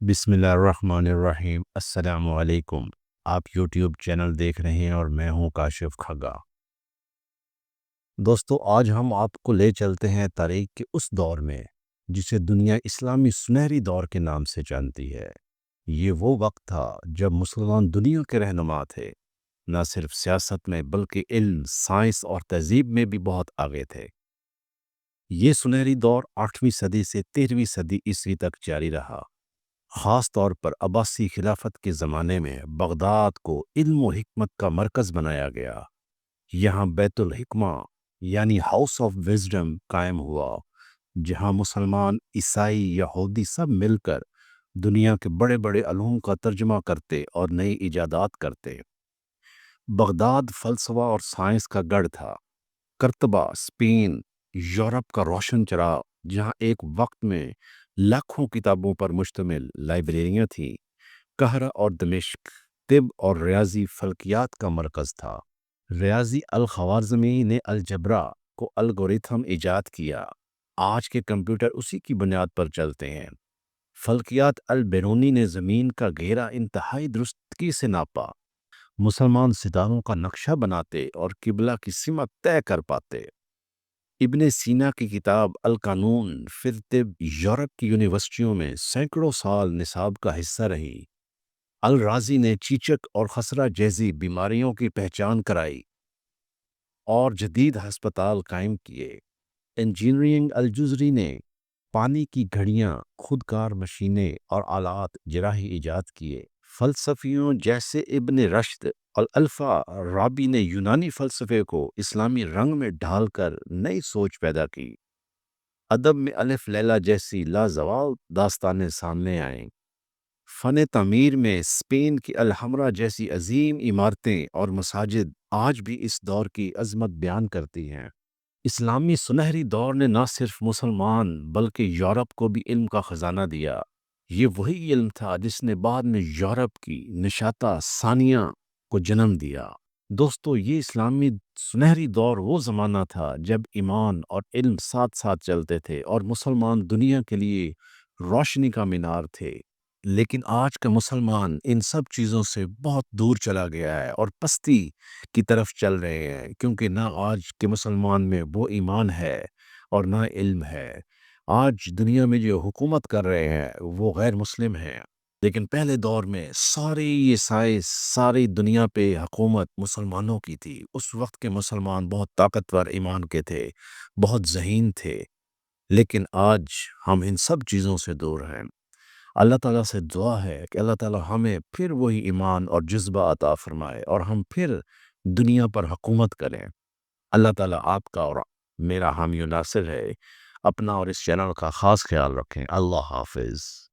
بسم اللہ الرحمن الرحیم۔ السلام علیکم۔ آپ یوٹیوب چینل دیکھ رہے ہیں اور میں ہوں کاشف کھگا۔ دوستو، آج ہم آپ کو لے چلتے ہیں تاریخ کے اس دور میں جسے دنیا اسلامی سنہری دور کے نام سے جانتی ہے۔ یہ وہ وقت تھا جب مسلمان دنیا کے رہنما تھے، نہ صرف سیاست میں بلکہ علم، سائنس اور تہذیب میں بھی بہت آگے تھے۔ یہ سنہری دور 8ویں صدی سے 13ویں صدی عیسوی تک جاری رہا۔ خاص طور پر عباسی خلافت کے زمانے میں بغداد کو علم و حکمت کا مرکز بنایا گیا۔ یہاں بیت الحکمہ یعنی ہاؤس آف وزڈم قائم ہوا، جہاں مسلمان، عیسائی، یہودی سب مل کر دنیا کے بڑے بڑے علوم کا ترجمہ کرتے اور نئی ایجادات کرتے۔ بغداد فلسفہ اور سائنس کا گڑھ تھا۔ قرطبہ، اسپین، یورپ کا روشن چراغ، جہاں ایک وقت میں لاکھوں کتابوں پر مشتمل لائبریریاں تھیں۔ قاہرہ اور دمشق طب اور ریاضی فلکیات کا مرکز تھا۔ ریاضی الخوارزمی نے الجبرا کو الگوریتھم ایجاد کیا۔ آج کے کمپیوٹر اسی کی بنیاد پر چلتے ہیں۔ فلکیات البیرونی نے زمین کا گھیرا انتہائی درستگی سے ناپا۔ مسلمان ستاروں کا نقشہ بناتے اور قبلہ کی سمت طے کر پاتے۔ ابن سینا کی کتاب القانون فی الطب یورپ کی یونیورسٹیوں میں سینکڑوں سال نصاب کا حصہ رہی۔ الرازی نے چیچک اور خسرہ جیسی بیماریوں کی پہچان کرائی اور جدید ہسپتال قائم کیے۔ انجینئرنگ الجزری نے پانی کی گھڑیاں، خودکار مشینیں اور آلات جراحی ایجاد کیے۔ فلسفیوں جیسے ابن رشد اور الفارابی نے یونانی فلسفے کو اسلامی رنگ میں ڈھال کر نئی سوچ پیدا کی۔ ادب میں الف لیلہ جیسی لازوال داستانیں سامنے آئیں۔ فن تعمیر میں اسپین کی الحمرا جیسی عظیم عمارتیں اور مساجد آج بھی اس دور کی عظمت بیان کرتی ہیں۔ اسلامی سنہری دور نے نہ صرف مسلمان بلکہ یورپ کو بھی علم کا خزانہ دیا۔ یہ وہی علم تھا جس نے بعد میں یورپ کی نشاطہ ثانیہ کو جنم دیا۔ دوستو، یہ اسلامی سنہری دور وہ زمانہ تھا جب ایمان اور علم ساتھ ساتھ چلتے تھے اور مسلمان دنیا کے لیے روشنی کا مینار تھے۔ لیکن آج کا مسلمان ان سب چیزوں سے بہت دور چلا گیا ہے اور پستی کی طرف چل رہے ہیں، کیونکہ نہ آج کے مسلمان میں وہ ایمان ہے اور نہ علم ہے۔ آج دنیا میں جو حکومت کر رہے ہیں وہ غیر مسلم ہیں، لیکن پہلے دور میں ساری دنیا پہ حکومت مسلمانوں کی تھی۔ اس وقت کے مسلمان بہت طاقتور ایمان کے تھے، بہت ذہین تھے، لیکن آج ہم ان سب چیزوں سے دور ہیں۔ اللہ تعالیٰ سے دعا ہے کہ اللہ تعالیٰ ہمیں پھر وہی ایمان اور جذبہ عطا فرمائے اور ہم پھر دنیا پر حکومت کریں۔ اللہ تعالیٰ آپ کا اور میرا حامی و ناصر ہے۔ اپنا اور اس چینل کا خاص خیال رکھیں۔ اللہ حافظ۔